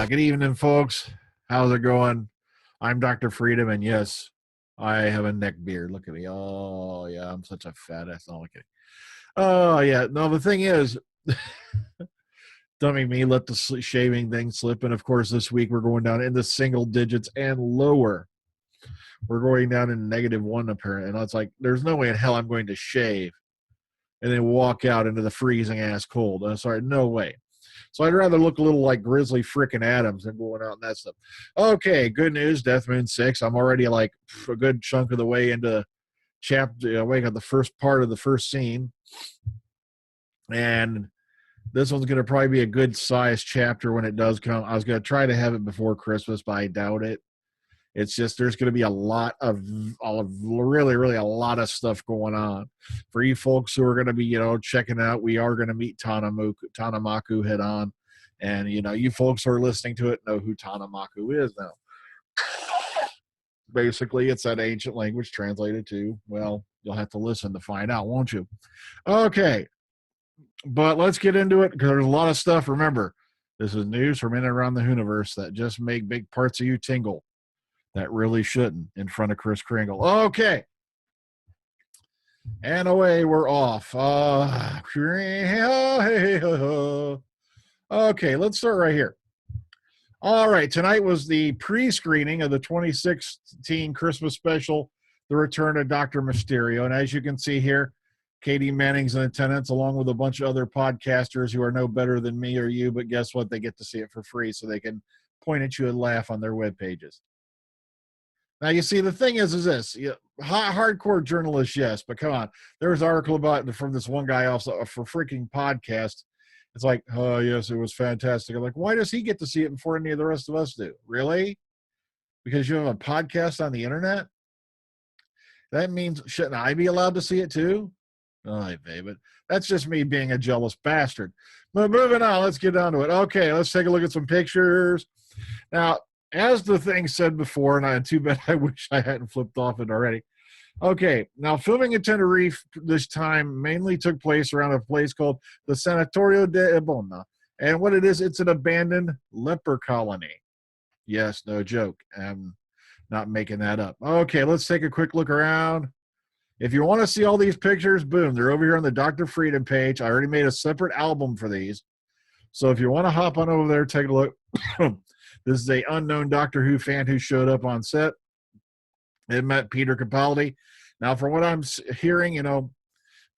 Good evening, folks. How's it going? I'm Dr. Freedom, and yes, I have a neck beard. Look at me. Oh, yeah, I'm such a fat ass. No, okay. Oh, yeah. No, the thing is, dummy me let the shaving thing slip. And of course, this week we're going down in the single digits and lower. We're going down in -1, apparently. And it's like, there's no way in hell I'm going to shave and then walk out into the freezing ass cold. I'm sorry, no way. So I'd rather look a little like Grizzly frickin' Adams than going out and that stuff. Okay, good news, Death Moon 6. I'm already like a good chunk of the way into chapter, wake up the first part of the first scene. And this one's going to probably be a good sized chapter when it does come. I was going to try to have it before Christmas, but I doubt it. It's just there's going to be a lot of really a lot of stuff going on. For you folks who are going to be, checking out, we are going to meet Tanamaku head on. And, you folks who are listening to it know who Tanamaku is now. Basically, it's that ancient language translated to, well, you'll have to listen to find out, won't you? Okay. But let's get into it because there's a lot of stuff. Remember, this is news from in and around the universe that just make big parts of you tingle. That really shouldn't in front of Kris Kringle. Okay. And away we're off. Okay, let's start right here. All right, tonight was the pre-screening of the 2016 Christmas special, The Return of Dr. Mysterio. And as you can see here, Katie Manning's in attendance along with a bunch of other podcasters who are no better than me or you, but guess what? They get to see it for free so they can point at you and laugh on their web pages. Now, you see, the thing is this, hardcore journalists, yes, but come on. There was an article about from this one guy also for freaking podcast. It's like, oh, yes, it was fantastic. I'm like, why does he get to see it before any of the rest of us do? Really? Because you have a podcast on the internet? That means, shouldn't I be allowed to see it too? Oh, but that's just me being a jealous bastard. But moving on, let's get down to it. Okay, let's take a look at some pictures. Now, as the thing said before, and too bad I wish I hadn't flipped off it already. Okay, now filming in Tenerife this time mainly took place around a place called the Sanatorio de Ebona. And what it is, it's an abandoned leper colony. Yes, no joke. I'm not making that up. Okay, let's take a quick look around. If you want to see all these pictures, boom, they're over here on the Dr. Freedom page. I already made a separate album for these. So if you want to hop on over there, take a look. This is a unknown Doctor Who fan who showed up on set. It met Peter Capaldi. Now, from what I'm hearing,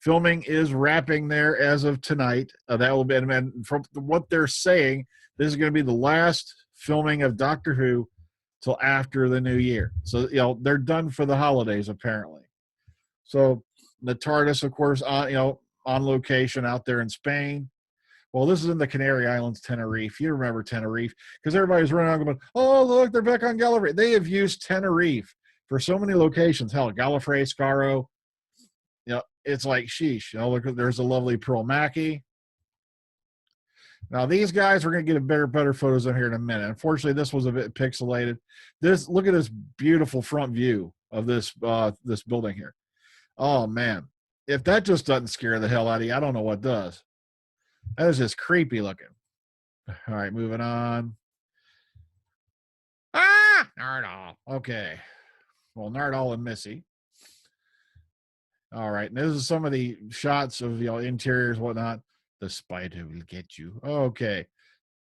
filming is wrapping there as of tonight. That will be, and from what they're saying, this is going to be the last filming of Doctor Who till after the new year. So, they're done for the holidays, apparently. So, the TARDIS, of course, on location out there in Spain. Well, this is in the Canary Islands, Tenerife. You remember Tenerife because everybody's running around going, oh, look, they're back on Gallifrey. They have used Tenerife for so many locations. Hell, Gallifrey, Skaro. It's like, sheesh. Look, there's a lovely Pearl Mackie. Now, these guys, we're going to get better photos in here in a minute. Unfortunately, this was a bit pixelated. Look at this beautiful front view of this building here. Oh, man. If that just doesn't scare the hell out of you, I don't know what does. That is just creepy looking. All right, moving on. Nardal. Okay. Well, Nardal and Missy. All right, and this is some of the shots of interiors, whatnot. The spider will get you. Okay.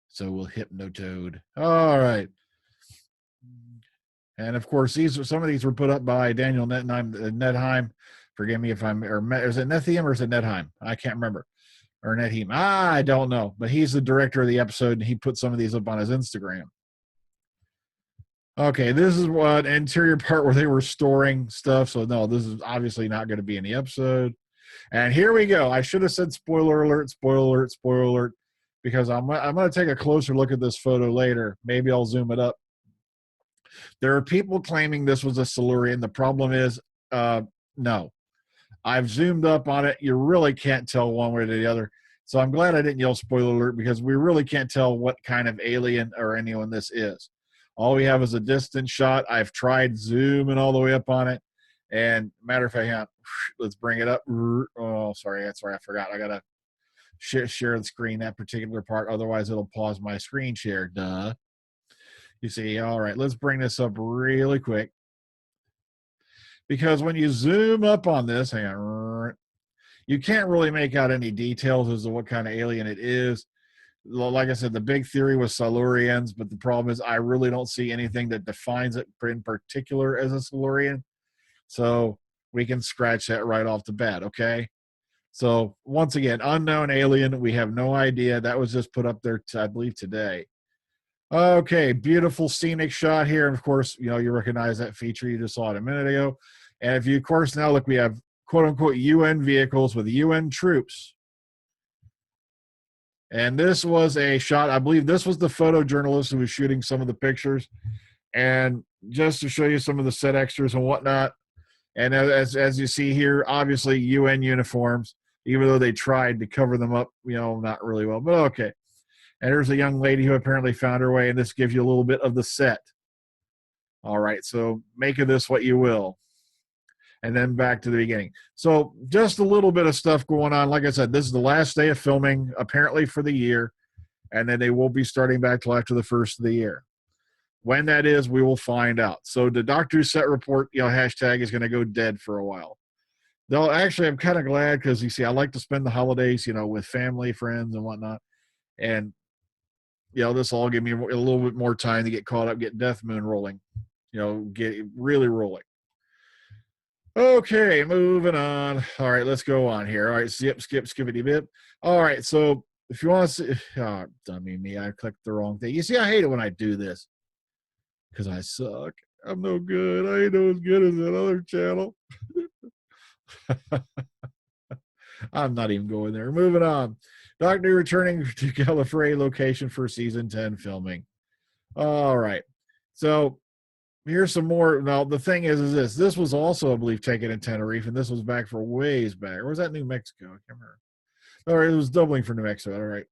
So will Hypnotoad. All right. And of course, some of these were put up by Daniel Nedheim. Forgive me if is it Nethium or is it Nedheim? I can't remember. Or Nedheim. I don't know. But he's the director of the episode, and he put some of these up on his Instagram. Okay, this is what interior part where they were storing stuff. So, no, this is obviously not going to be in the episode. And here we go. I should have said spoiler alert, because I'm going to take a closer look at this photo later. Maybe I'll zoom it up. There are people claiming this was a Silurian. The problem is, no. I've zoomed up on it. You really can't tell one way or the other. So I'm glad I didn't yell spoiler alert because we really can't tell what kind of alien or anyone this is. All we have is a distance shot. I've tried zooming all the way up on it. And matter of fact, let's bring it up. Oh, sorry. That's right. I forgot. I got to share the screen, that particular part. Otherwise, it'll pause my screen share. Duh. You see, all right, let's bring this up really quick. Because when you zoom up on this, hang on, you can't really make out any details as to what kind of alien it is. Like I said, the big theory was Silurians, but the problem is I really don't see anything that defines it in particular as a Silurian. So we can scratch that right off the bat, okay? So once again, unknown alien. We have no idea. That was just put up there, I believe, today. Okay, beautiful scenic shot here. And of course, you know, you recognize that feature. You just saw it a minute ago. And if you, of course, now look, we have quote unquote UN vehicles with UN troops. And this was a shot, I believe this was the photojournalist who was shooting some of the pictures. And just to show you some of the set extras and whatnot. And as you see here, obviously UN uniforms, even though they tried to cover them up, you know, not really well, but okay. And there's a young lady who apparently found her way, and this gives you a little bit of the set. All right, so make of this what you will. And then back to the beginning. So just a little bit of stuff going on. Like I said, this is the last day of filming, apparently for the year, and then they will be starting back till after the first of the year. When that is, we will find out. So the Doctor Who set report, you know, hashtag is going to go dead for a while. Though actually, I'm kind of glad because you see, I like to spend the holidays, you know, with family, friends, and whatnot. And you know, this will all give me a little bit more time to get caught up, get Death Moon rolling, you know, get really rolling. Okay, moving on. All right, let's go on here. All right, skippity bip. All right, so if you want to see, oh, dummy me, I clicked the wrong thing. You see, I hate it when I do this because I suck. I'm no good. I ain't no as good as that other channel. I'm not even going there. Moving on. Doctor returning to Gallifrey location for season 10 filming. All right. So here's some more. Now, the thing is this was also, I believe, taken in Tenerife, and this was back for ways back. Or was that New Mexico? I can't remember. All right, it was doubling for New Mexico. All right.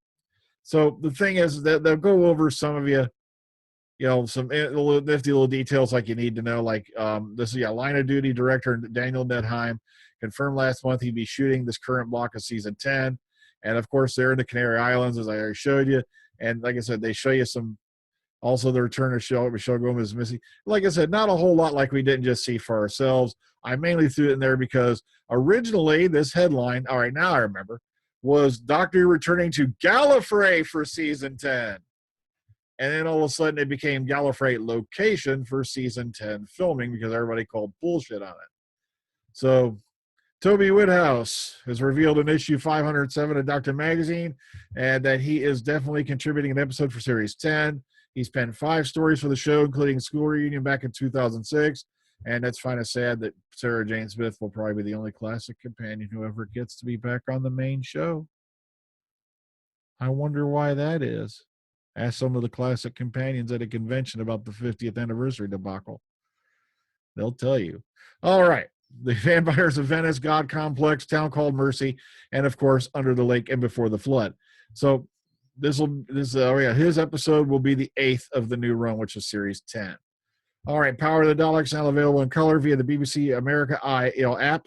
So the thing is that they'll go over some of you know, some nifty little details like you need to know. Like this is line of duty director Daniel Nedheim confirmed last month he'd be shooting this current block of season 10. And of course, they're in the Canary Islands, as I already showed you. And like I said, they show you some, also the return of Michelle Gomez is missing. Like I said, not a whole lot like we didn't just see for ourselves. I mainly threw it in there because originally this headline, all right, now I remember, was Doctor returning to Gallifrey for season 10. And then all of a sudden it became Gallifrey location for season 10 filming because everybody called bullshit on it. So Toby Whithouse has revealed in issue 507 of Doctor Magazine and that he is definitely contributing an episode for series 10. He's penned 5 stories for the show, including School Reunion back in 2006. And that's kind of sad that Sarah Jane Smith will probably be the only classic companion who ever gets to be back on the main show. I wonder why that is. Ask some of the classic companions at a convention about the 50th anniversary debacle. They'll tell you. All right. The Vampires of Venice, God Complex, Town Called Mercy, and of course, Under the Lake and Before the Flood. So his episode will be the 8th of the new run, which is series 10. All right. Power of the Daleks now available in color via the BBC America app.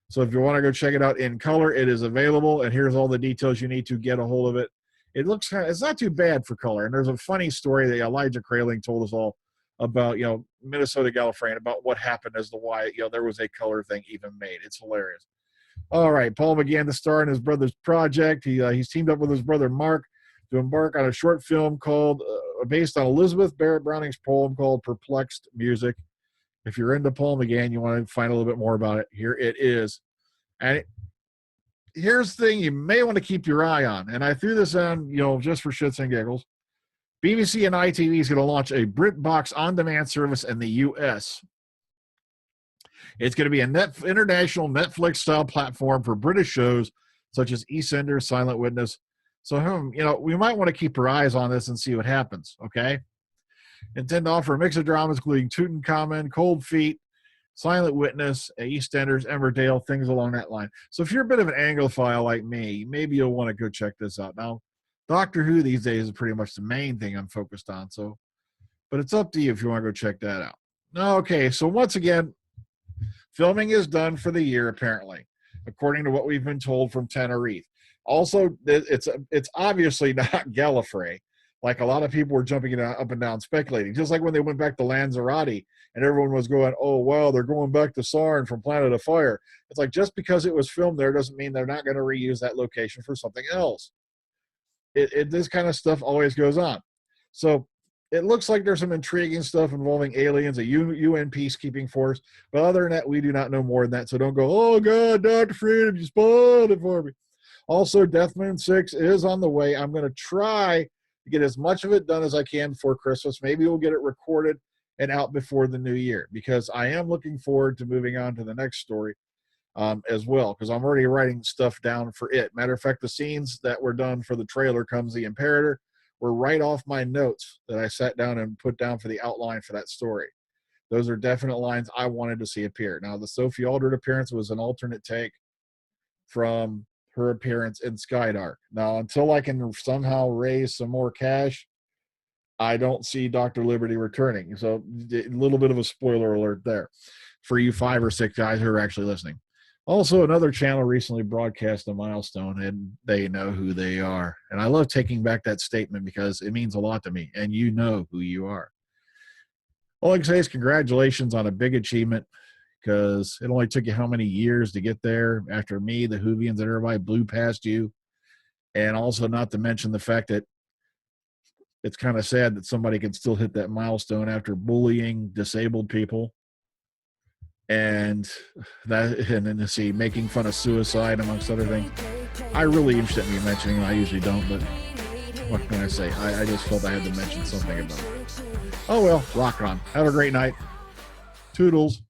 So if you want to go check it out in color, it is available. And here's all the details you need to get a hold of it. It looks it's not too bad for color. And there's a funny story that Elijah Kraling told us all about, you know, Minnesota Gallifrey and about what happened as to why, you know, there was a color thing even made. It's hilarious. All right. Paul McGann, the star in his brother's project. He's teamed up with his brother Mark to embark on a short film called based on Elizabeth Barrett Browning's poem called Perplexed Music. If you're into Paul McGann, you want to find a little bit more about it. Here it is. And here's the thing you may want to keep your eye on. And I threw this on, you know, just for shits and giggles. BBC and ITV is going to launch a BritBox on-demand service in the U.S. It's going to be an international Netflix-style platform for British shows such as EastEnders, Silent Witness. So, you know, we might want to keep our eyes on this and see what happens, okay? Intend to offer a mix of dramas, including Tutankhamun, Cold Feet, Silent Witness, EastEnders, Emmerdale, things along that line. So if you're a bit of an Anglophile like me, maybe you'll want to go check this out. Now, Doctor Who these days is pretty much the main thing I'm focused on. So, but it's up to you if you want to go check that out. Okay, so once again, filming is done for the year, apparently, according to what we've been told from Tenerife. Also, it's obviously not Gallifrey Like a lot of people were jumping up and down speculating, just like when they went back to Lanzarote and everyone was going, oh, well, they're going back to Sarn from Planet of Fire. It's like, just because it was filmed there doesn't mean they're not going to reuse that location for something else. This kind of stuff always goes on. So it looks like there's some intriguing stuff involving aliens, a UN peacekeeping force. But other than that, we do not know more than that. So don't go, oh, God, Dr. Freedom, you spoiled it for me. Also, Death Moon 6 is on the way. I'm going to try to get as much of it done as I can before Christmas. Maybe we'll get it recorded and out before the new year, because I am looking forward to moving on to the next story as well, because I'm already writing stuff down for it. Matter of fact, the scenes that were done for the trailer, Comes the Imperator, were right off my notes that I sat down and put down for the outline for that story. Those are definite lines I wanted to see appear. Now, the Sophie Aldred appearance was an alternate take from her appearance in Skydark. Now, until I can somehow raise some more cash, I don't see Dr. Liberty returning. So a little bit of a spoiler alert there for you 5 or 6 guys who are actually listening. Also, another channel recently broadcast a milestone, and they know who they are. And I love taking back that statement because it means a lot to me, and you know who you are. All I can say is congratulations on a big achievement, because it only took you how many years to get there after me, the Whovians, and everybody blew past you. And also, not to mention the fact that it's kind of sad that somebody can still hit that milestone after bullying disabled people. And then to see making fun of suicide, amongst other things. I really shouldn't be mentioning it. I usually don't, but what can I say? I just felt I had to mention something about it. Oh well, rock on. Have a great night. Toodles.